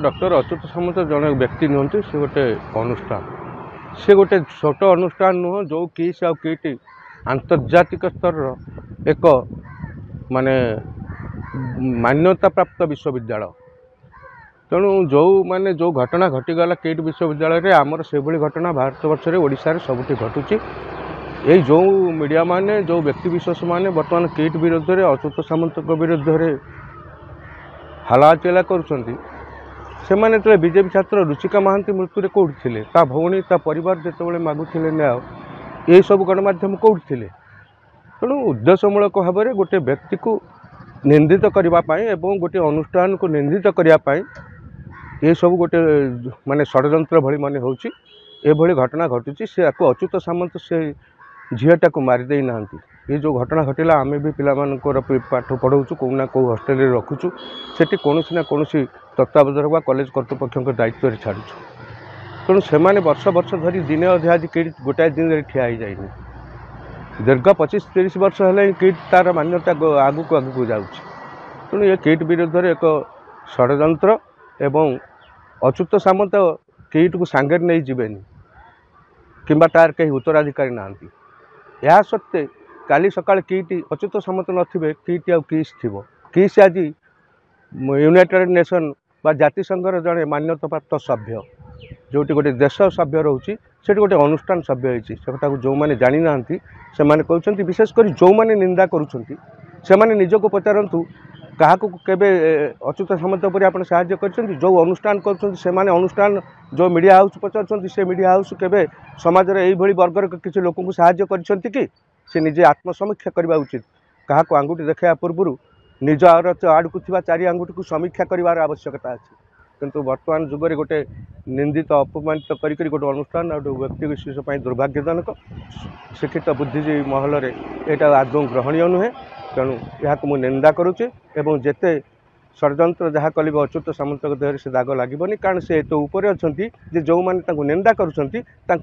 Doctor Achyut सामंत जड़े व्यक्ति नुहति से गोटे अनुष्ठान से गोटे छोट अनुष्ठान नुह जो किस आ किट आंतर्जातिक स्तर एक माने मान्यता प्राप्त विश्वविद्यालय तेणु जो माने जो घटना घटीगला किट विश्वविद्यालय आमर से घटना भारत वर्ष में ओडिशा सबुठी घटुची ये जो मीडिया माने जो व्यक्ति विशेष माने बर्तमान किट विरुद्ध में अच्युत सामंत विरुद्ध में हलाचेला करुँच से माने बीजेपी छात्र रुचिका महांती मृत्यु कौटी थे ता भौणी ता परिवार जिते मागुले न्याय ये सब गणमाध्यम कौटी थे तेणु उद्देश्यमूलक भाव में गोटे व्यक्ति को निंदित करने एवं गोटे अनुष्ठान को निंदित करने ये सब गोटे माने षड्यंत्र भली माने होची एभली घटना घटुची से अच्युत सामंत से झीटा को मारिदे ना ये जो घटना घटला आम भी पिलामानकर पाठ पढ़ाऊँ कौ ना कौ हस्टेल रखुचु सेठी कौन ना कौन तत्वावधायक व कॉलेज कर्तृपक्ष दायित्व छाड़ू तेणु से वर्ष वर्ष धरी दिने अधे आज किट गोटाए दिन ठिया हो जाए दीर्घ 25-30 वर्ष है किट तार मान्यता आगू आगू जाऊँगी तेणु ये किट विरुद्ध में एक षड्यंत्र एवं अच्युत सामंत किट को सांगे नहीं जीवेनि किंबा तार कहीं उत्तराधिकारी ना या सत्वे काली सकाळ किट अच्युत सामंत नथिबे किट आ किस थिबो किस आज यूनाइटेड नेशन बा जातिसंघर जड़े मान्यता प्राप्त सभ्य जोटी गोटे देश सभ्य रोचे से गोटे अनुष्ठान सभ्य होता जो मैंने जानी ना से कहते विशेषकर जो मैंने निंदा करुँच निजक पचारतु क्या केवे अच्युत सामंत पर आप साहाय्य कर जो अनुष्ठान कर अनुष्ठान जो मीडिया हाउस पचार से मीडिया हाउस केवे समाज में यही वर्गर किसी लोक साहाय्य कर से निजे आत्मसमीक्षा करवा उचित क्या आंगुठी देखा पूर्व निज आड़ को थी चारि आंगुठी को समीक्षा करार आवश्यकता अच्छी किंतु वर्तमान जुगरे गोटे निंदित अपमानित करी गोटे अनुष्ठान और व्यक्ति विशेष दुर्भाग्यजनक शिक्षित बुद्धिजीवी महल में यहाँ आदौ ग्रहणीय नुहे तेणु यहाँ मुझे निंदा करुचे एवं जेते षड्यंत्र जहाँ कल अच्युत सामंत देह से दाग लगे कारण से एत उपर अच्छा जो मैंने निंदा करुँच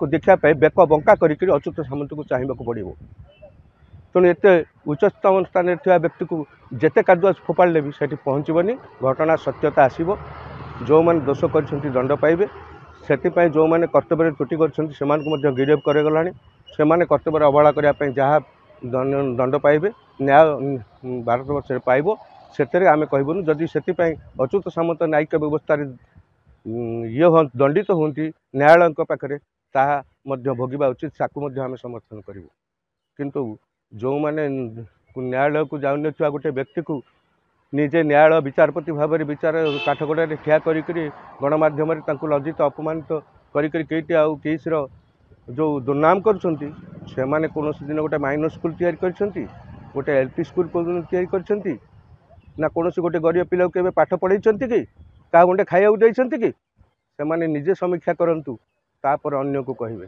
देखापी बेक बंका कर अच्युत सामंत को चाहवाक पड़ो तेणु एत उच्चतम स्थान में व्यक्ति को जेते कादुआ फोपाड़े भी सेठी पहुँचबनी घटना सत्यता आसब जो मैंने दोष कर दंड पाइबे से जो मैंने कर्तव्य त्रुटि कर गिरफ करगला से कर्तव्य अवहेला करने जहाँ दंड पाइबे न्याय भारत वर्ष पाइब से आम कहबूँ जदि से अच्युत सामंत न्यायिक व्यवस्था ये दंडित होती न्यायालय पाखे ताहा भोगवा उचित ताकू आम समर्थन करूँ किंतु जो मैंने न्यायालय को जाऊन गोटे व्यक्ति को निजे न्यायालय विचारपति भाव में विचार काठगड़ा ठिया कर गणमाध्यम लज्जित अपमानित करी आउ किस जो दुर्नाम करें कौन दिन गोटे माइनर स्कूल तैयारी कर गोटे एलपी स्कूल तैयारी ना कौन गोटे गरीब पिला के पाठ पढ़े कि क्या गोटे खाया जाइए कि निजे समीक्षा करूँ तापर अन्य को कहे।